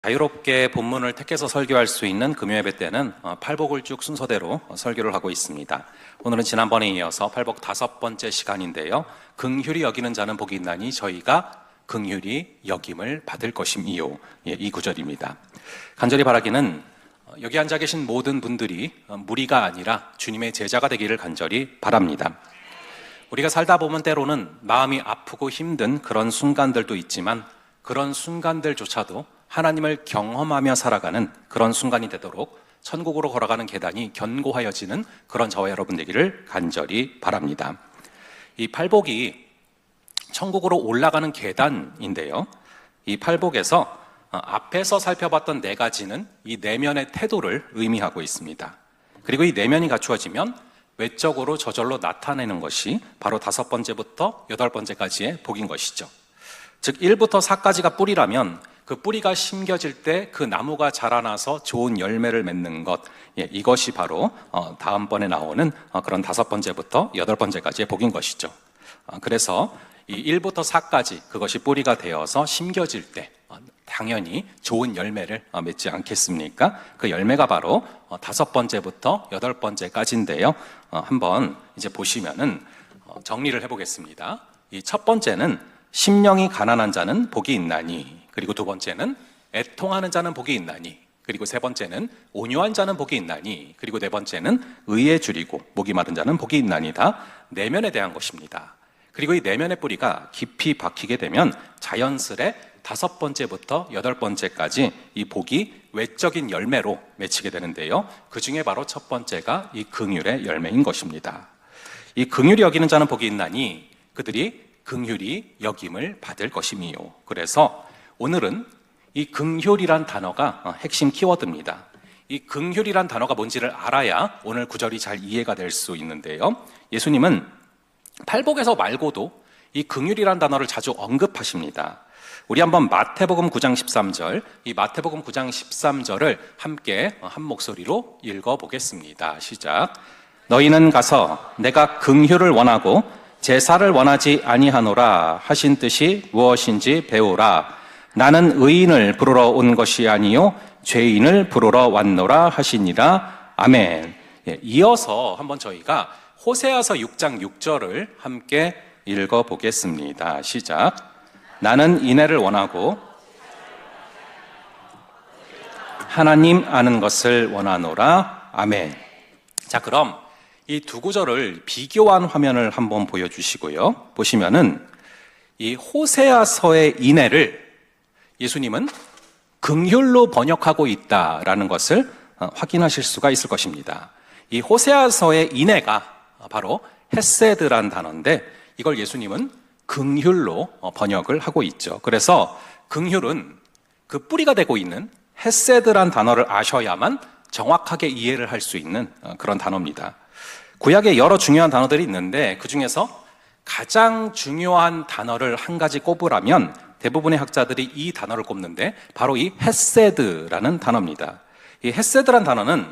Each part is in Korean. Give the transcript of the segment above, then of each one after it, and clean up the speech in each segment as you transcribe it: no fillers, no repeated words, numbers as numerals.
자유롭게 본문을 택해서 설교할 수 있는 금요예배 때는 팔복을 쭉 순서대로 설교를 하고 있습니다. 오늘은 지난번에 이어서 팔복 5번째 시간인데요. 긍휼히 여기는 자는 복이 있나니 저희가 긍휼히 여김을 받을 것임이요. 이 구절입니다. 간절히 바라기는 여기 앉아 계신 모든 분들이 무리가 아니라 주님의 제자가 되기를 간절히 바랍니다. 우리가 살다 보면 때로는 마음이 아프고 힘든 그런 순간들도 있지만 그런 순간들조차도 하나님을 경험하며 살아가는 그런 순간이 되도록 천국으로 걸어가는 계단이 견고하여지는 그런 저와 여러분 되기를 간절히 바랍니다. 이 팔복이 천국으로 올라가는 계단인데요. 이 팔복에서 앞에서 살펴봤던 4가지는 이 내면의 태도를 의미하고 있습니다. 그리고 이 내면이 갖추어지면 외적으로 저절로 나타내는 것이 바로 5번째부터 8번째까지의 복인 것이죠. 즉 1부터 4까지가 뿌리라면 그 뿌리가 심겨질 때 그 나무가 자라나서 좋은 열매를 맺는 것, 이것이 바로 다음번에 나오는 그런 5번째부터 8번째까지의 복인 것이죠. 그래서 이 1부터 4까지 그것이 뿌리가 되어서 심겨질 때 당연히 좋은 열매를 맺지 않겠습니까? 그 열매가 바로 5번째부터 8번째까지인데요. 한번 이제 보시면은 정리를 해보겠습니다. 이 첫 번째는 심령이 가난한 자는 복이 있나니, 그리고 2번째는 애통하는 자는 복이 있나니, 그리고 3번째는 온유한 자는 복이 있나니, 그리고 4번째는 의에 줄이고 목이 마른 자는 복이 있나니다. 내면에 대한 것입니다. 그리고 이 내면의 뿌리가 깊이 박히게 되면 자연스레 5번째부터 8번째까지 이 복이 외적인 열매로 맺히게 되는데요. 그 중에 바로 첫 번째가 이 긍휼의 열매인 것입니다. 이 긍휼히 여기는 자는 복이 있나니 그들이 긍휼히 여김을 받을 것임이요. 그래서 오늘은 이 긍휼이란 단어가 핵심 키워드입니다. 이 긍휼이란 단어가 뭔지를 알아야 오늘 구절이 잘 이해가 될 수 있는데요. 예수님은 팔복에서 말고도 이 긍휼이란 단어를 자주 언급하십니다. 우리 한번 마태복음 9장 13절, 이 마태복음 9장 13절을 함께 한 목소리로 읽어보겠습니다. 시작. 너희는 가서 내가 긍휼을 원하고 제사를 원하지 아니하노라 하신 뜻이 무엇인지 배우라. 나는 의인을 부르러 온 것이 아니요 죄인을 부르러 왔노라 하시니라. 아멘. 이어서 한번 저희가 호세아서 6장 6절을 함께 읽어보겠습니다. 시작. 나는 인애를 원하고 하나님 아는 것을 원하노라. 아멘. 자, 그럼 이 두 구절을 비교한 화면을 한번 보여주시고요. 보시면은 이 호세아서의 인애를 예수님은 긍휼로 번역하고 있다라는 것을 확인하실 수가 있을 것입니다. 이 호세아서의 인애가 바로 헤세드란 단어인데 이걸 예수님은 긍휼로 번역을 하고 있죠. 그래서 긍휼은 그 뿌리가 되고 있는 헤세드란 단어를 아셔야만 정확하게 이해를 할 수 있는 그런 단어입니다. 구약에 여러 중요한 단어들이 있는데 그 중에서 가장 중요한 단어를 한 가지 꼽으라면 대부분의 학자들이 이 단어를 꼽는데 바로 이 헤세드라는 단어입니다. 이 헤세드란 단어는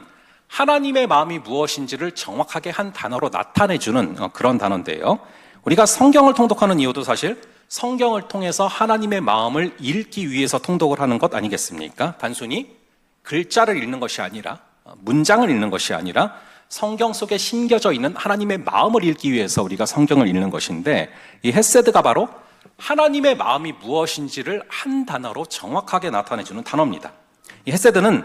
하나님의 마음이 무엇인지를 정확하게 한 단어로 나타내주는 그런 단어인데요. 우리가 성경을 통독하는 이유도 사실 성경을 통해서 하나님의 마음을 읽기 위해서 통독을 하는 것 아니겠습니까? 단순히 글자를 읽는 것이 아니라 문장을 읽는 것이 아니라 성경 속에 심겨져 있는 하나님의 마음을 읽기 위해서 우리가 성경을 읽는 것인데 이 헤세드가 바로 하나님의 마음이 무엇인지를 한 단어로 정확하게 나타내주는 단어입니다. 이 헤세드는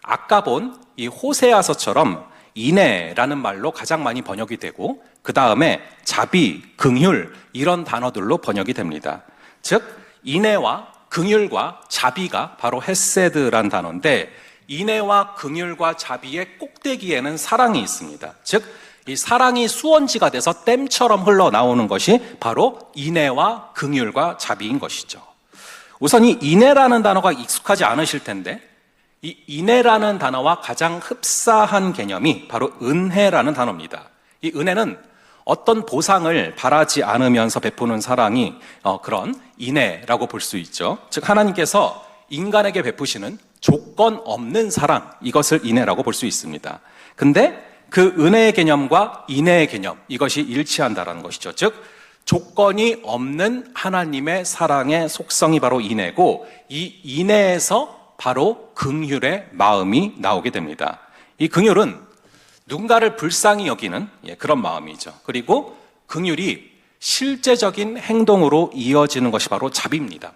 아까 본 이 호세아서처럼 인애라는 말로 가장 많이 번역이 되고 그 다음에 자비, 긍휼 이런 단어들로 번역이 됩니다. 즉 인애와 긍휼과 자비가 바로 헤세드란 단어인데 인애와 긍휼과 자비의 꼭대기에는 사랑이 있습니다. 즉 이 사랑이 수원지가 돼서 댐처럼 흘러나오는 것이 바로 인애와 긍휼과 자비인 것이죠. 우선 이 인애라는 단어가 익숙하지 않으실 텐데 이 인애라는 단어와 가장 흡사한 개념이 바로 은혜라는 단어입니다. 이 은혜는 어떤 보상을 바라지 않으면서 베푸는 사랑이 그런 인애라고 볼 수 있죠. 즉 하나님께서 인간에게 베푸시는 조건 없는 사랑, 이것을 인애라고 볼 수 있습니다. 근데 그 은혜의 개념과 인애의 개념, 이것이 일치한다는 것이죠. 즉 조건이 없는 하나님의 사랑의 속성이 바로 인애고, 이 인애에서 바로 긍휼의 마음이 나오게 됩니다. 이 긍휼은 누군가를 불쌍히 여기는 그런 마음이죠. 그리고 긍휼이 실제적인 행동으로 이어지는 것이 바로 자비입니다.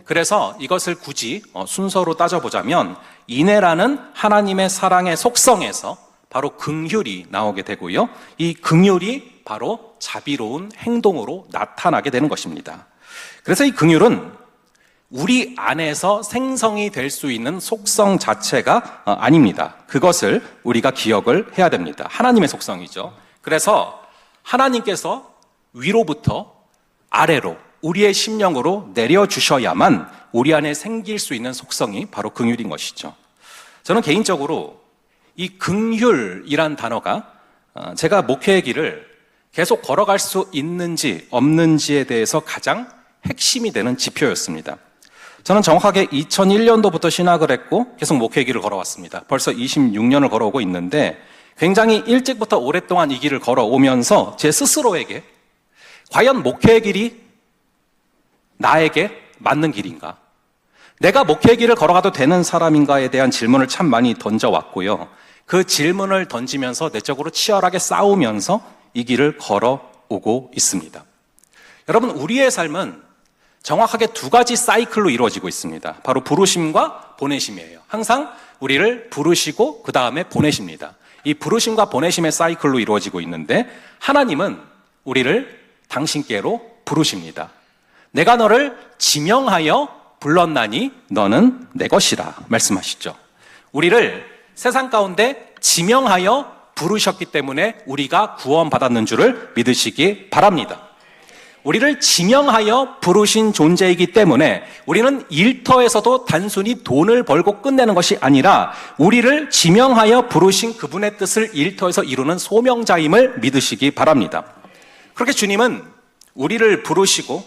그래서 이것을 굳이 순서로 따져보자면 인애라는 하나님의 사랑의 속성에서 바로 긍휼이 나오게 되고요. 이 긍휼이 바로 자비로운 행동으로 나타나게 되는 것입니다. 그래서 이 긍휼은 우리 안에서 생성이 될 수 있는 속성 자체가 아닙니다. 그것을 우리가 기억을 해야 됩니다. 하나님의 속성이죠. 그래서 하나님께서 위로부터 아래로 우리의 심령으로 내려주셔야만 우리 안에 생길 수 있는 속성이 바로 긍휼인 것이죠. 저는 개인적으로 이 긍휼이란 단어가 제가 목회의 길을 계속 걸어갈 수 있는지 없는지에 대해서 가장 핵심이 되는 지표였습니다. 저는 정확하게 2001년도부터 신학을 했고 계속 목회의 길을 걸어왔습니다. 벌써 26년을 걸어오고 있는데 굉장히 일찍부터 오랫동안 이 길을 걸어오면서 제 스스로에게 과연 목회의 길이 나에게 맞는 길인가? 내가 목회의 길을 걸어가도 되는 사람인가에 대한 질문을 참 많이 던져왔고요. 그 질문을 던지면서 내적으로 치열하게 싸우면서 이 길을 걸어오고 있습니다. 여러분, 우리의 삶은 정확하게 두 가지 사이클로 이루어지고 있습니다. 바로 부르심과 보내심이에요. 항상 우리를 부르시고 그 다음에 보내십니다. 이 부르심과 보내심의 사이클로 이루어지고 있는데 하나님은 우리를 당신께로 부르십니다. 내가 너를 지명하여 불렀나니 너는 내 것이라 말씀하시죠. 우리를 세상 가운데 지명하여 부르셨기 때문에 우리가 구원받았는 줄을 믿으시기 바랍니다. 우리를 지명하여 부르신 존재이기 때문에 우리는 일터에서도 단순히 돈을 벌고 끝내는 것이 아니라 우리를 지명하여 부르신 그분의 뜻을 일터에서 이루는 소명자임을 믿으시기 바랍니다. 그렇게 주님은 우리를 부르시고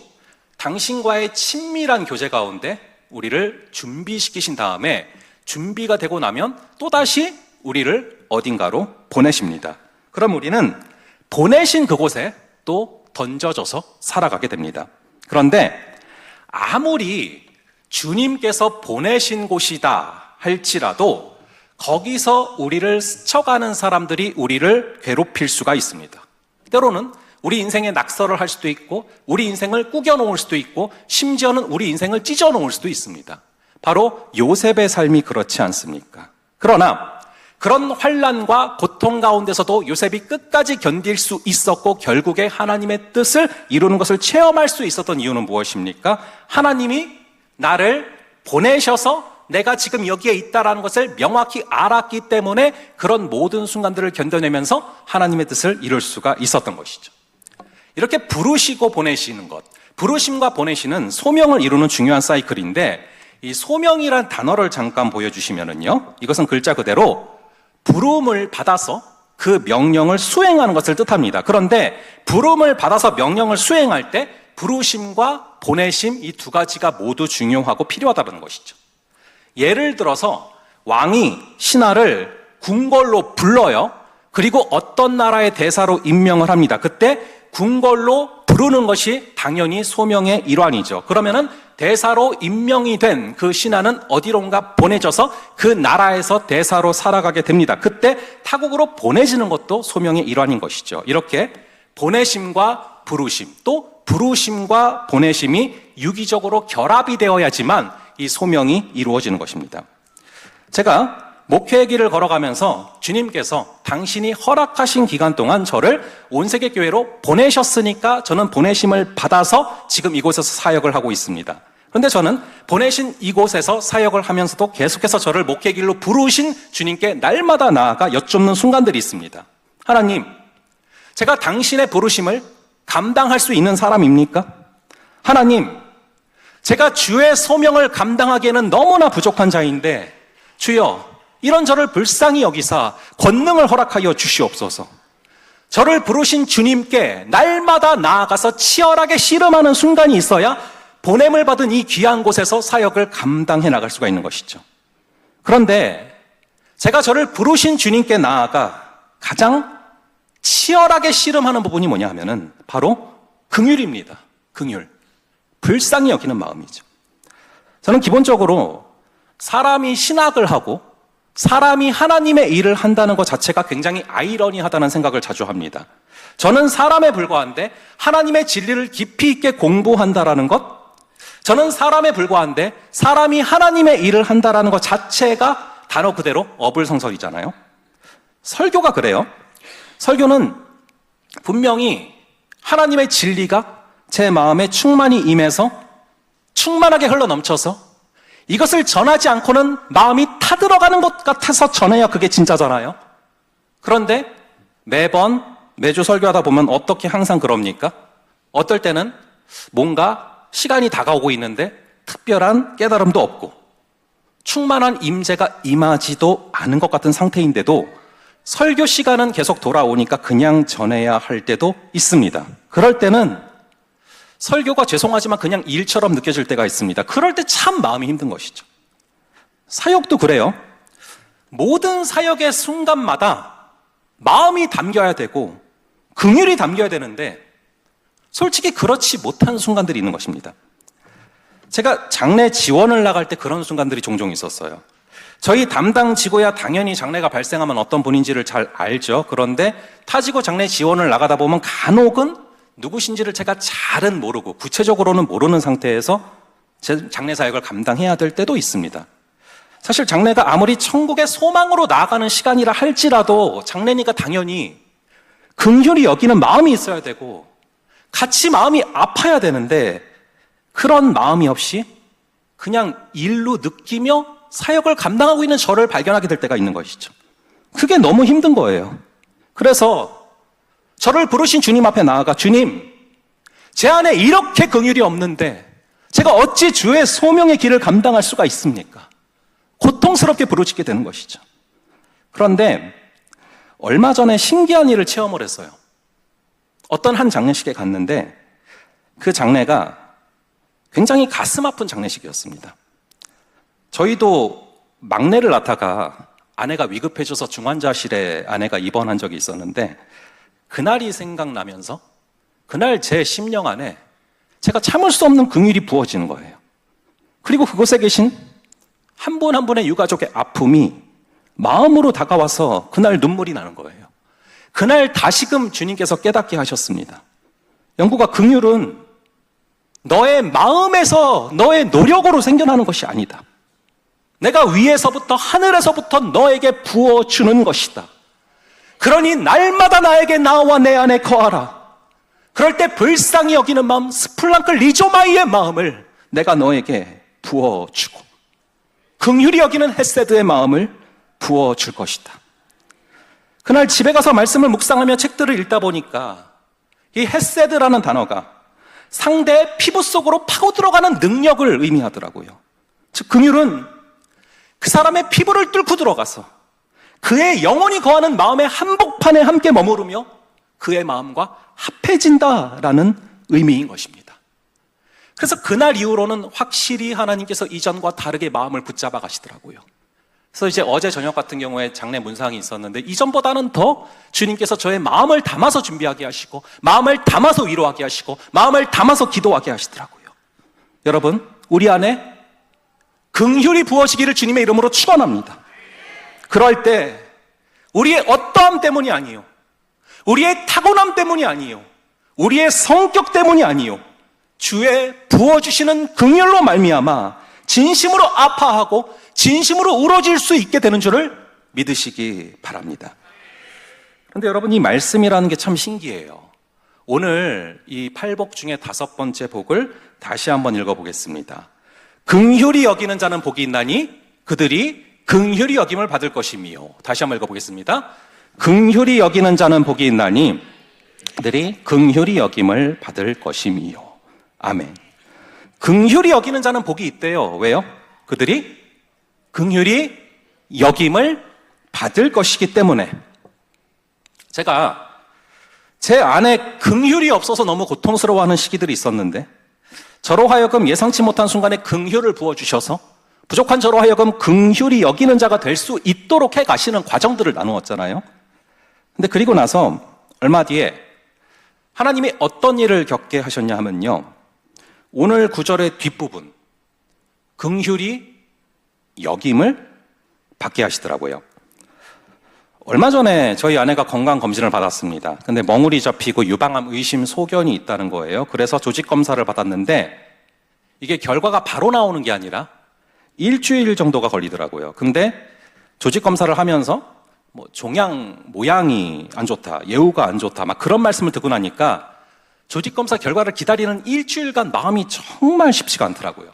당신과의 친밀한 교제 가운데 우리를 준비시키신 다음에 준비가 되고 나면 또다시 우리를 어딘가로 보내십니다. 그럼 우리는 보내신 그곳에 또 던져져서 살아가게 됩니다. 그런데 아무리 주님께서 보내신 곳이다 할지라도 거기서 우리를 스쳐가는 사람들이 우리를 괴롭힐 수가 있습니다. 때로는 우리 인생에 낙서를 할 수도 있고 우리 인생을 꾸겨놓을 수도 있고 심지어는 우리 인생을 찢어놓을 수도 있습니다. 바로 요셉의 삶이 그렇지 않습니까? 그러나 그런 환난과 고통 가운데서도 요셉이 끝까지 견딜 수 있었고 결국에 하나님의 뜻을 이루는 것을 체험할 수 있었던 이유는 무엇입니까? 하나님이 나를 보내셔서 내가 지금 여기에 있다라는 것을 명확히 알았기 때문에 그런 모든 순간들을 견뎌내면서 하나님의 뜻을 이룰 수가 있었던 것이죠. 이렇게 부르시고 보내시는 것, 부르심과 보내시는 소명을 이루는 중요한 사이클인데 이 소명이란 단어를 잠깐 보여주시면은요, 이것은 글자 그대로 부름을 받아서 그 명령을 수행하는 것을 뜻합니다. 그런데 부름을 받아서 명령을 수행할 때 부르심과 보내심 이 두 가지가 모두 중요하고 필요하다는 것이죠. 예를 들어서 왕이 신하를 궁궐로 불러요. 그리고 어떤 나라의 대사로 임명을 합니다. 그때 궁궐로 부르는 것이 당연히 소명의 일환이죠. 그러면은 대사로 임명이 된 그 신하는 어디론가 보내져서 그 나라에서 대사로 살아가게 됩니다. 그때 타국으로 보내지는 것도 소명의 일환인 것이죠. 이렇게 보내심과 부르심, 또 부르심과 보내심이 유기적으로 결합이 되어야지만 이 소명이 이루어지는 것입니다. 제가 목회의 길을 걸어가면서 주님께서 당신이 허락하신 기간 동안 저를 온세계교회로 보내셨으니까 저는 보내심을 받아서 지금 이곳에서 사역을 하고 있습니다. 그런데 저는 보내신 이곳에서 사역을 하면서도 계속해서 저를 목회의 길로 부르신 주님께 날마다 나아가 여쭙는 순간들이 있습니다. 하나님, 제가 당신의 부르심을 감당할 수 있는 사람입니까? 하나님, 제가 주의 소명을 감당하기에는 너무나 부족한 자인데 주여, 이런 저를 불쌍히 여기사 권능을 허락하여 주시옵소서. 저를 부르신 주님께 날마다 나아가서 치열하게 씨름하는 순간이 있어야 보냄을 받은 이 귀한 곳에서 사역을 감당해 나갈 수가 있는 것이죠. 그런데 제가 저를 부르신 주님께 나아가 가장 치열하게 씨름하는 부분이 뭐냐 하면은 바로 긍휼입니다. 긍휼. 불쌍히 여기는 마음이죠. 저는 기본적으로 사람이 신학을 하고 사람이 하나님의 일을 한다는 것 자체가 굉장히 아이러니하다는 생각을 자주 합니다. 저는 사람에 불과한데 하나님의 진리를 깊이 있게 공부한다라는 것, 저는 사람에 불과한데 사람이 하나님의 일을 한다라는 것 자체가 단어 그대로 어불성설이잖아요. 설교가 그래요. 설교는 분명히 하나님의 진리가 제 마음에 충만히 임해서 충만하게 흘러넘쳐서 이것을 전하지 않고는 마음이 타들어가는 것 같아서 전해야 그게 진짜잖아요. 그런데 매주 설교하다 보면 어떻게 항상 그럽니까? 어떨 때는 뭔가 시간이 다가오고 있는데 특별한 깨달음도 없고 충만한 임재가 임하지도 않은 것 같은 상태인데도 설교 시간은 계속 돌아오니까 그냥 전해야 할 때도 있습니다. 그럴 때는 설교가 죄송하지만 그냥 일처럼 느껴질 때가 있습니다. 그럴 때 참 마음이 힘든 것이죠. 사역도 그래요. 모든 사역의 순간마다 마음이 담겨야 되고 긍휼이 담겨야 되는데 솔직히 그렇지 못한 순간들이 있는 것입니다. 제가 장례 지원을 나갈 때 그런 순간들이 종종 있었어요. 저희 담당지구야 당연히 장례가 발생하면 어떤 분인지를 잘 알죠. 그런데 타지구 장례 지원을 나가다 보면 간혹은 누구신지를 제가 잘은 모르고 구체적으로는 모르는 상태에서 제 장례 사역을 감당해야 될 때도 있습니다. 사실 장례가 아무리 천국의 소망으로 나아가는 시간이라 할지라도 장례니까 당연히 긍휼히 여기는 마음이 있어야 되고 같이 마음이 아파야 되는데 그런 마음이 없이 그냥 일로 느끼며 사역을 감당하고 있는 저를 발견하게 될 때가 있는 것이죠. 그게 너무 힘든 거예요. 그래서 저를 부르신 주님 앞에 나아가 주님, 제 안에 이렇게 긍휼이 없는데 제가 어찌 주의 소명의 길을 감당할 수가 있습니까? 고통스럽게 부르짖게 되는 것이죠. 그런데 얼마 전에 신기한 일을 체험을 했어요. 어떤 한 장례식에 갔는데 그 장례가 굉장히 가슴 아픈 장례식이었습니다. 저희도 막내를 낳다가 아내가 위급해져서 중환자실에 아내가 입원한 적이 있었는데 그날이 생각나면서 그날 제 심령 안에 제가 참을 수 없는 긍휼이 부어지는 거예요. 그리고 그곳에 계신 한 분 한 분의 유가족의 아픔이 마음으로 다가와서 그날 눈물이 나는 거예요. 그날 다시금 주님께서 깨닫게 하셨습니다. 영구가 긍휼은 너의 마음에서 너의 노력으로 생겨나는 것이 아니다. 내가 위에서부터 하늘에서부터 너에게 부어주는 것이다. 그러니 날마다 나에게 나와 내 안에 거하라. 그럴 때 불쌍히 여기는 마음, 스플랑크 리조마이의 마음을 내가 너에게 부어주고 긍휼히 여기는 헤세드의 마음을 부어줄 것이다. 그날 집에 가서 말씀을 묵상하며 책들을 읽다 보니까 이 헤세드라는 단어가 상대의 피부 속으로 파고 들어가는 능력을 의미하더라고요. 즉 긍휼은 그 사람의 피부를 뚫고 들어가서 그의 영혼이 거하는 마음의 한복판에 함께 머무르며 그의 마음과 합해진다라는 의미인 것입니다. 그래서 그날 이후로는 확실히 하나님께서 이전과 다르게 마음을 붙잡아 가시더라고요. 그래서 이제 어제 저녁 같은 경우에 장례 문상이 있었는데 이전보다는 더 주님께서 저의 마음을 담아서 준비하게 하시고 마음을 담아서 위로하게 하시고 마음을 담아서 기도하게 하시더라고요. 여러분, 우리 안에 긍휼이 부어지기를 주님의 이름으로 축원합니다. 그럴 때 우리의 어떠함 때문이 아니요, 우리의 타고남 때문이 아니요, 우리의 성격 때문이 아니요, 주의 부어주시는 긍휼로 말미암아 진심으로 아파하고 진심으로 울어질 수 있게 되는 줄을 믿으시기 바랍니다. 그런데 여러분, 이 말씀이라는 게 참 신기해요. 오늘 이 8복 중에 5번째 복을 다시 한번 읽어보겠습니다. 긍휼히 여기는 자는 복이 있나니 그들이 긍휼히 여김을 받을 것이며. 다시 한번 읽어보겠습니다. 긍휼히 여기는 자는 복이 있나니 그들이 긍휼히 여김을 받을 것이며. 아멘. 긍휼히 여기는 자는 복이 있대요. 왜요? 그들이 긍휼히 여김을 받을 것이기 때문에. 제가 제 안에 긍휼이 없어서 너무 고통스러워하는 시기들이 있었는데 저로 하여금 예상치 못한 순간에 긍휼을 부어주셔서 부족한 저로 하여금 긍휼히 여기는 자가 될 수 있도록 해 가시는 과정들을 나누었잖아요. 근데 그리고 나서 얼마 뒤에 하나님이 어떤 일을 겪게 하셨냐 하면요, 오늘 구절의 뒷부분 긍휼히 여김을 받게 하시더라고요. 얼마 전에 저희 아내가 건강검진을 받았습니다. 근데 멍울이 접히고 유방암 의심 소견이 있다는 거예요. 그래서 조직검사를 받았는데 이게 결과가 바로 나오는 게 아니라 일주일 정도가 걸리더라고요. 근데 조직검사를 하면서 뭐 종양 모양이 안 좋다, 예후가 안 좋다, 막 그런 말씀을 듣고 나니까 조직검사 결과를 기다리는 일주일간 마음이 정말 쉽지가 않더라고요.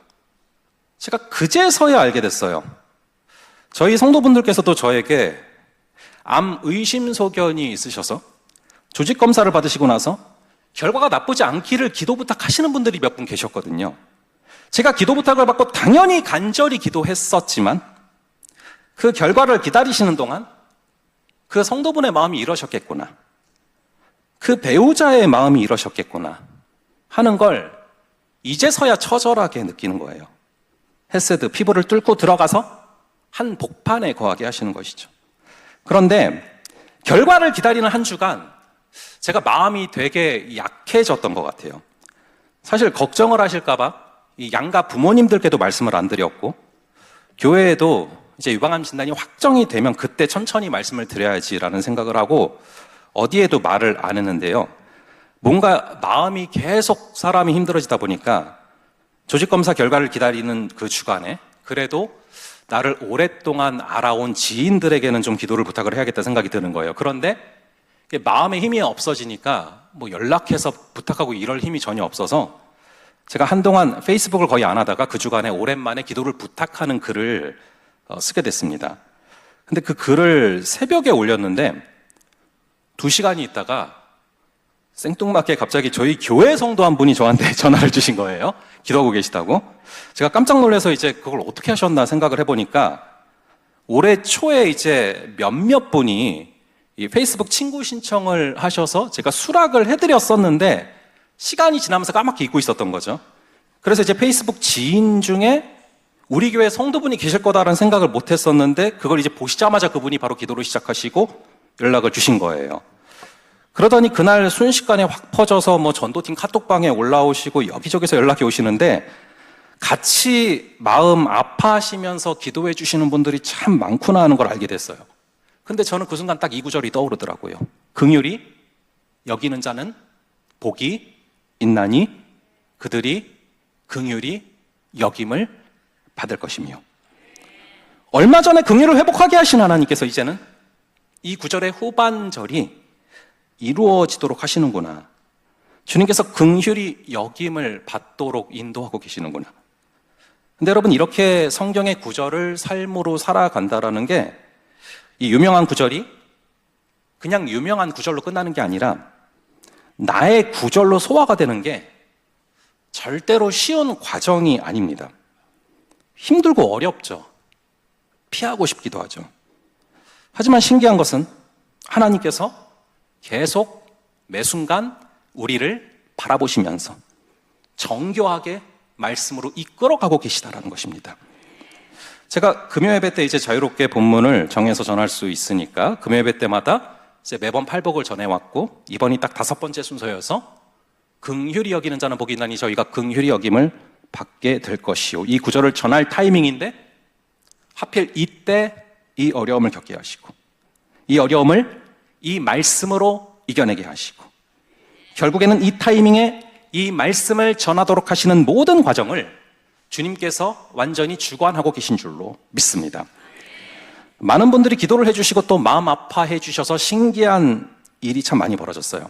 제가 그제서야 알게 됐어요. 저희 성도분들께서도 저에게 암 의심 소견이 있으셔서 조직검사를 받으시고 나서 결과가 나쁘지 않기를 기도 부탁하시는 분들이 몇 분 계셨거든요. 제가 기도 부탁을 받고 당연히 간절히 기도했었지만 그 결과를 기다리시는 동안 그 성도분의 마음이 이러셨겠구나, 그 배우자의 마음이 이러셨겠구나 하는 걸 이제서야 처절하게 느끼는 거예요. 헤세드, 피부를 뚫고 들어가서 한 복판에 거하게 하시는 것이죠. 그런데 결과를 기다리는 한 주간 제가 마음이 되게 약해졌던 것 같아요. 사실 걱정을 하실까봐 이 양가 부모님들께도 말씀을 안 드렸고, 교회에도 이제 유방암 진단이 확정이 되면 그때 천천히 말씀을 드려야지라는 생각을 하고 어디에도 말을 안 했는데요. 뭔가 마음이 계속 사람이 힘들어지다 보니까 조직검사 결과를 기다리는 그 주간에 그래도 나를 오랫동안 알아온 지인들에게는 좀 기도를 부탁을 해야겠다 생각이 드는 거예요. 그런데 마음의 힘이 없어지니까 뭐 연락해서 부탁하고 이럴 힘이 전혀 없어서 제가 한동안 페이스북을 거의 안 하다가 그 주간에 오랜만에 기도를 부탁하는 글을 쓰게 됐습니다. 근데 그 글을 새벽에 올렸는데 2시간이 있다가 생뚱맞게 갑자기 저희 교회 성도 한 분이 저한테 전화를 주신 거예요. 기도하고 계시다고. 제가 깜짝 놀라서 이제 그걸 어떻게 하셨나 생각을 해보니까 올해 초에 이제 몇몇 분이 이 페이스북 친구 신청을 하셔서 제가 수락을 해드렸었는데 시간이 지나면서 까맣게 잊고 있었던 거죠. 그래서 이제 페이스북 지인 중에 우리 교회 성도분이 계실 거다라는 생각을 못 했었는데 그걸 이제 보시자마자 그분이 바로 기도를 시작하시고 연락을 주신 거예요. 그러더니 그날 순식간에 확 퍼져서 뭐 전도팀 카톡방에 올라오시고 여기저기서 연락이 오시는데 같이 마음 아파하시면서 기도해 주시는 분들이 참 많구나 하는 걸 알게 됐어요. 근데 저는 그 순간 딱 이 구절이 떠오르더라고요. 긍휼히 여기는 자는 복이 있나니 그들이 긍휼히 여김을 받을 것이며. 얼마 전에 긍휼을 회복하게 하신 하나님께서 이제는 이 구절의 후반절이 이루어지도록 하시는구나. 주님께서 긍휼히 여김을 받도록 인도하고 계시는구나. 근데 여러분, 이렇게 성경의 구절을 삶으로 살아간다라는 게 이 유명한 구절이 그냥 유명한 구절로 끝나는 게 아니라 나의 구절로 소화가 되는 게 절대로 쉬운 과정이 아닙니다. 힘들고 어렵죠. 피하고 싶기도 하죠. 하지만 신기한 것은 하나님께서 계속 매 순간 우리를 바라보시면서 정교하게 말씀으로 이끌어가고 계시다라는 것입니다. 제가 금요예배 때 이제 자유롭게 본문을 정해서 전할 수 있으니까 금요예배 때마다 이제 매번 팔복을 전해왔고 이번이 딱 5번째 순서여서 긍휼히 여기는 자는 복이 있나니 저희가 긍휼히 여김을 받게 될 것이요. 이 구절을 전할 타이밍인데 하필 이때 이 어려움을 겪게 하시고 이 어려움을 이 말씀으로 이겨내게 하시고 결국에는 이 타이밍에 이 말씀을 전하도록 하시는 모든 과정을 주님께서 완전히 주관하고 계신 줄로 믿습니다. 많은 분들이 기도를 해주시고 또 마음 아파해 주셔서 신기한 일이 참 많이 벌어졌어요.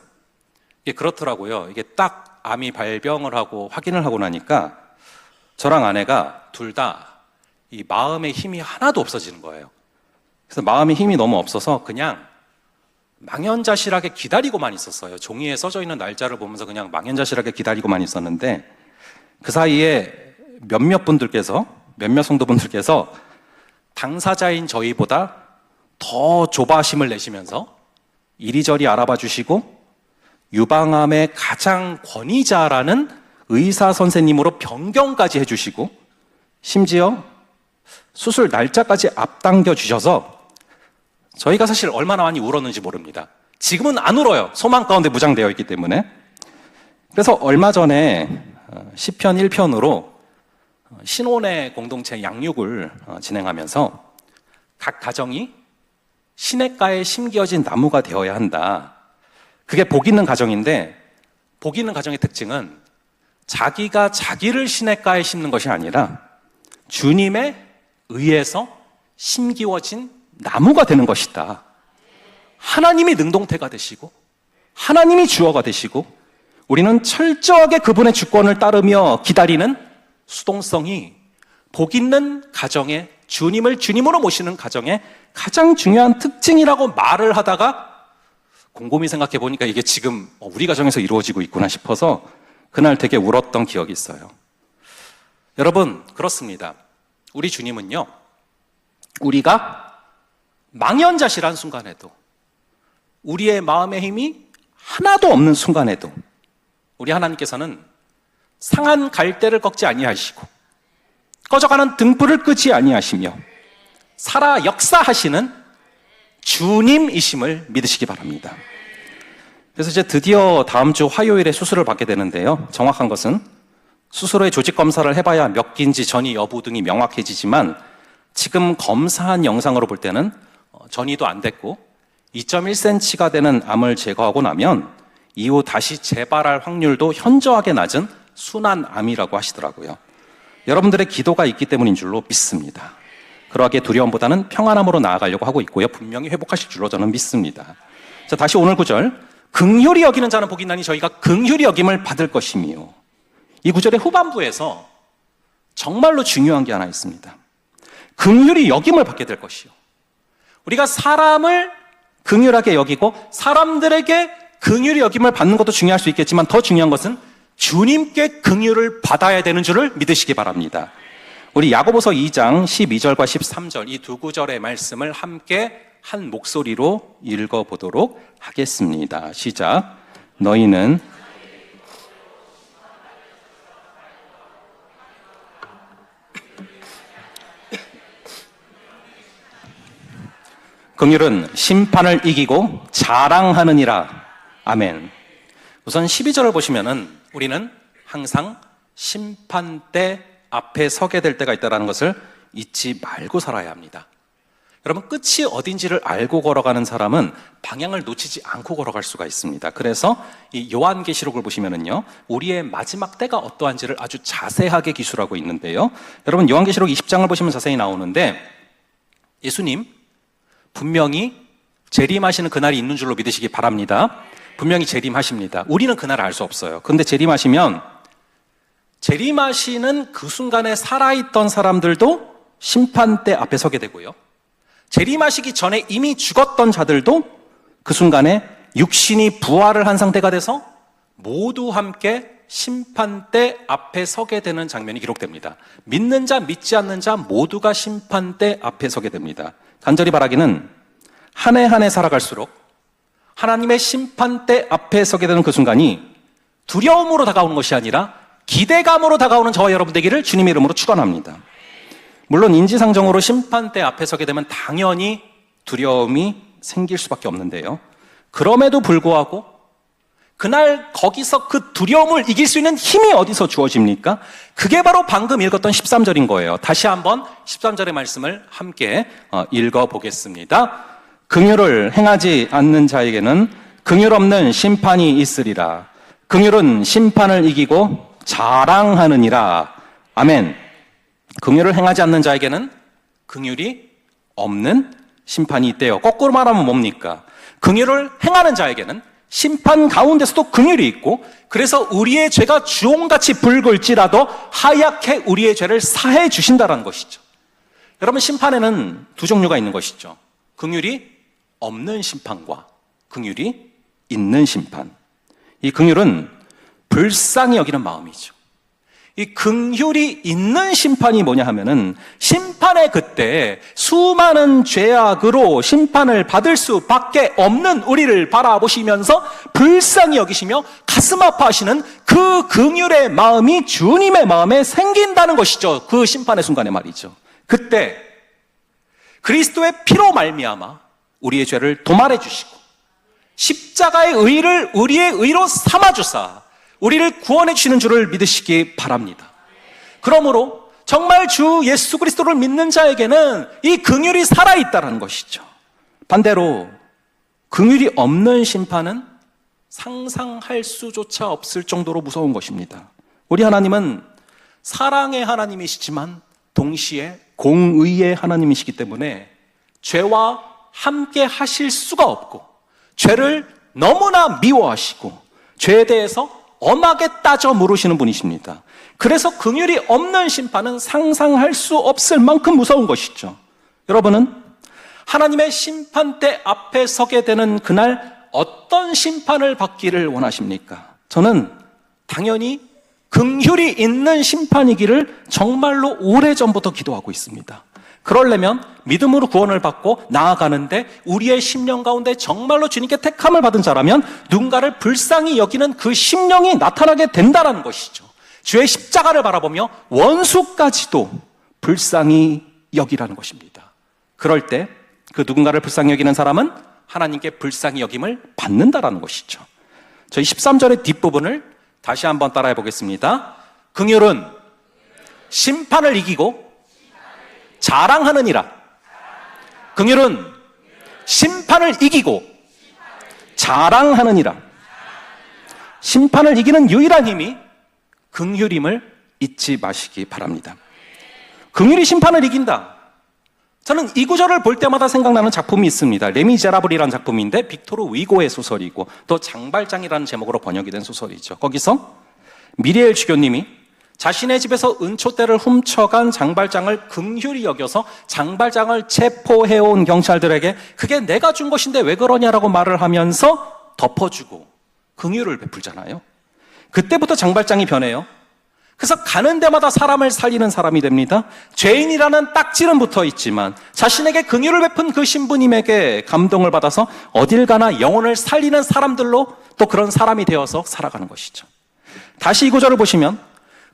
이게 그렇더라고요. 이게 딱 암이 발병을 하고 확인을 하고 나니까 저랑 아내가 둘 다 이 마음의 힘이 하나도 없어지는 거예요. 그래서 마음의 힘이 너무 없어서 그냥 망연자실하게 기다리고만 있었어요. 종이에 써져 있는 날짜를 보면서 그냥 망연자실하게 기다리고만 있었는데 그 사이에 몇몇 성도분들께서 당사자인 저희보다 더 조바심을 내시면서 이리저리 알아봐 주시고 유방암의 가장 권위자라는 의사 선생님으로 변경까지 해주시고 심지어 수술 날짜까지 앞당겨 주셔서 저희가 사실 얼마나 많이 울었는지 모릅니다. 지금은 안 울어요. 소망 가운데 무장되어 있기 때문에. 그래서 얼마 전에 시편 1편으로 신혼의 공동체 양육을 진행하면서 각 가정이 시냇가에 심겨진 나무가 되어야 한다. 그게 복 있는 가정인데, 복 있는 가정의 특징은 자기가 자기를 시냇가에 심는 것이 아니라 주님의 의해서 심기워진 나무가 되는 것이다. 하나님이 능동태가 되시고 하나님이 주어가 되시고 우리는 철저하게 그분의 주권을 따르며 기다리는 수동성이 복 있는 가정의, 주님을 주님으로 모시는 가정의 가장 중요한 특징이라고 말을 하다가 곰곰이 생각해 보니까 이게 지금 우리 가정에서 이루어지고 있구나 싶어서 그날 되게 울었던 기억이 있어요. 여러분, 그렇습니다. 우리 주님은요, 우리가 망연자실한 순간에도, 우리의 마음의 힘이 하나도 없는 순간에도 우리 하나님께서는 상한 갈대를 꺾지 아니하시고 꺼져가는 등불을 끄지 아니하시며 살아 역사하시는 주님이심을 믿으시기 바랍니다. 그래서 이제 드디어 다음 주 화요일에 수술을 받게 되는데요, 정확한 것은 수술후에 조직 검사를 해봐야 몇 기인지 전이 여부 등이 명확해지지만 지금 검사한 영상으로 볼 때는 전이도 안 됐고 2.1cm가 되는 암을 제거하고 나면 이후 다시 재발할 확률도 현저하게 낮은 순환암이라고 하시더라고요. 여러분들의 기도가 있기 때문인 줄로 믿습니다. 그러하기에 두려움보다는 평안함으로 나아가려고 하고 있고요, 분명히 회복하실 줄로 저는 믿습니다. 자, 다시 오늘 구절, 긍휼히 여기는 자는 복이 있나니 저희가 긍휼히 여김을 받을 것이며, 이 구절의 후반부에서 정말로 중요한 게 하나 있습니다. 긍휼히 여김을 받게 될 것이요, 우리가 사람을 긍휼하게 여기고 사람들에게 긍휼히 여김을 받는 것도 중요할 수 있겠지만 더 중요한 것은 주님께 긍휼을 받아야 되는 줄을 믿으시기 바랍니다. 우리 야고보서 2장 12절과 13절 이 두 구절의 말씀을 함께 한 목소리로 읽어보도록 하겠습니다. 시작. 너희는 긍휼은 심판을 이기고 자랑하느니라. 아멘. 우선 12절을 보시면은 우리는 항상 심판대 앞에 서게 될 때가 있다는 것을 잊지 말고 살아야 합니다. 여러분, 끝이 어딘지를 알고 걸어가는 사람은 방향을 놓치지 않고 걸어갈 수가 있습니다. 그래서 이 요한계시록을 보시면은요, 우리의 마지막 때가 어떠한지를 아주 자세하게 기술하고 있는데요, 여러분 요한계시록 20장을 보시면 자세히 나오는데 예수님 분명히 재림하시는 그날이 있는 줄로 믿으시기 바랍니다. 분명히 재림하십니다. 우리는 그날을 알 수 없어요. 그런데 재림하시면 재림하시는 그 순간에 살아있던 사람들도 심판대 앞에 서게 되고요, 재림하시기 전에 이미 죽었던 자들도 그 순간에 육신이 부활을 한 상태가 돼서 모두 함께 심판대 앞에 서게 되는 장면이 기록됩니다. 믿는 자, 믿지 않는 자 모두가 심판대 앞에 서게 됩니다. 간절히 바라기는 한 해 한 해 살아갈수록 하나님의 심판대 앞에 서게 되는 그 순간이 두려움으로 다가오는 것이 아니라 기대감으로 다가오는 저와 여러분 되기를 주님의 이름으로 축원합니다. 물론 인지상정으로 심판대 앞에 서게 되면 당연히 두려움이 생길 수밖에 없는데요, 그럼에도 불구하고 그날 거기서 그 두려움을 이길 수 있는 힘이 어디서 주어집니까? 그게 바로 방금 읽었던 13절인 거예요. 다시 한번 13절의 말씀을 함께 읽어보겠습니다. 긍휼을 행하지 않는 자에게는 긍휼 없는 심판이 있으리라. 긍휼은 심판을 이기고 자랑하느니라. 아멘. 긍휼을 행하지 않는 자에게는 긍휼이 없는 심판이 있대요. 거꾸로 말하면 뭡니까? 긍휼을 행하는 자에게는 심판 가운데서도 긍휼이 있고, 그래서 우리의 죄가 주홍같이 붉을지라도 하얗게 우리의 죄를 사해 주신다는 것이죠. 여러분, 심판에는 두 종류가 있는 것이죠. 긍휼이 없는 심판과 긍휼이 있는 심판. 이 긍휼은 불쌍히 여기는 마음이죠. 이 긍휼이 있는 심판이 뭐냐 하면은 심판의 그때 수많은 죄악으로 심판을 받을 수밖에 없는 우리를 바라보시면서 불쌍히 여기시며 가슴 아파하시는 그 긍휼의 마음이 주님의 마음에 생긴다는 것이죠. 그 심판의 순간에 말이죠. 그때 그리스도의 피로 말미암아 우리의 죄를 도말해 주시고 십자가의 의를 우리의 의로 삼아주사 우리를 구원해 주시는 줄을 믿으시기 바랍니다. 그러므로 정말 주 예수 그리스도를 믿는 자에게는 이 긍휼이 살아있다는 것이죠. 반대로 긍휼이 없는 심판은 상상할 수조차 없을 정도로 무서운 것입니다. 우리 하나님은 사랑의 하나님이시지만 동시에 공의의 하나님이시기 때문에 죄와 함께 하실 수가 없고, 죄를 너무나 미워하시고 죄에 대해서 엄하게 따져 물으시는 분이십니다. 그래서 긍휼이 없는 심판은 상상할 수 없을 만큼 무서운 것이죠. 여러분은 하나님의 심판대 앞에 서게 되는 그날 어떤 심판을 받기를 원하십니까? 저는 당연히 긍휼이 있는 심판이기를 정말로 오래전부터 기도하고 있습니다. 그러려면 믿음으로 구원을 받고 나아가는데 우리의 심령 가운데 정말로 주님께 택함을 받은 자라면 누군가를 불쌍히 여기는 그 심령이 나타나게 된다는 것이죠. 주의 십자가를 바라보며 원수까지도 불쌍히 여기라는 것입니다. 그럴 때 그 누군가를 불쌍히 여기는 사람은 하나님께 불쌍히 여김을 받는다라는 것이죠. 저희 13절의 뒷부분을 다시 한번 따라해 보겠습니다. 긍휼은 심판을 이기고 자랑하느니라. 긍휼은 심판을 이기고 자랑하느니라. 심판을 이기는 유일한 힘이 긍휼임을 잊지 마시기 바랍니다. 긍휼이 심판을 이긴다. 저는 이 구절을 볼 때마다 생각나는 작품이 있습니다. 레미제라블이라는 작품인데 빅토르 위고의 소설이고 또 장발장이라는 제목으로 번역이 된 소설이죠. 거기서 미리엘 주교님이 자신의 집에서 은초대를 훔쳐간 장발장을 긍휼히 여겨서 장발장을 체포해온 경찰들에게 그게 내가 준 것인데 왜 그러냐라고 말을 하면서 덮어주고 긍휼을 베풀잖아요. 그때부터 장발장이 변해요. 그래서 가는 데마다 사람을 살리는 사람이 됩니다. 죄인이라는 딱지는 붙어 있지만 자신에게 긍휼을 베푼 그 신부님에게 감동을 받아서 어딜 가나 영혼을 살리는 사람들로 또 그런 사람이 되어서 살아가는 것이죠. 다시 이 구절을 보시면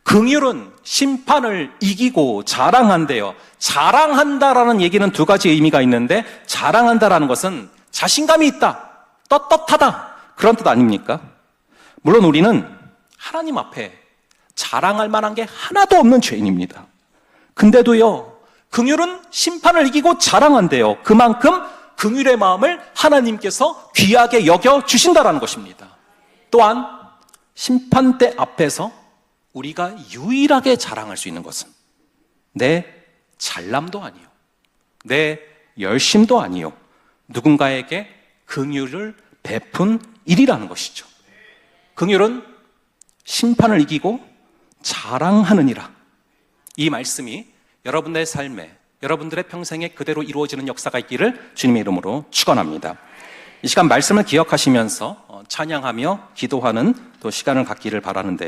긍휼은 심판을 이기고 자랑한대요. 자랑한다라는 얘기는 두 가지 의미가 있는데, 자랑한다라는 것은 자신감이 있다, 떳떳하다, 그런 뜻 아닙니까? 물론 우리는 하나님 앞에 자랑할 만한 게 하나도 없는 죄인입니다. 근데도요, 긍휼은 심판을 이기고 자랑한대요. 그만큼 긍휼의 마음을 하나님께서 귀하게 여겨 주신다라는 것입니다. 또한 심판대 앞에서 우리가 유일하게 자랑할 수 있는 것은 내 잘남도 아니요, 내 열심도 아니요, 누군가에게 긍휼을 베푼 일이라는 것이죠. 긍휼은 심판을 이기고 자랑하느니라. 이 말씀이 여러분의 삶에, 여러분들의 평생에 그대로 이루어지는 역사가 있기를 주님의 이름으로 축원합니다. 이 시간 말씀을 기억하시면서 찬양하며 기도하는 또 시간을 갖기를 바라는데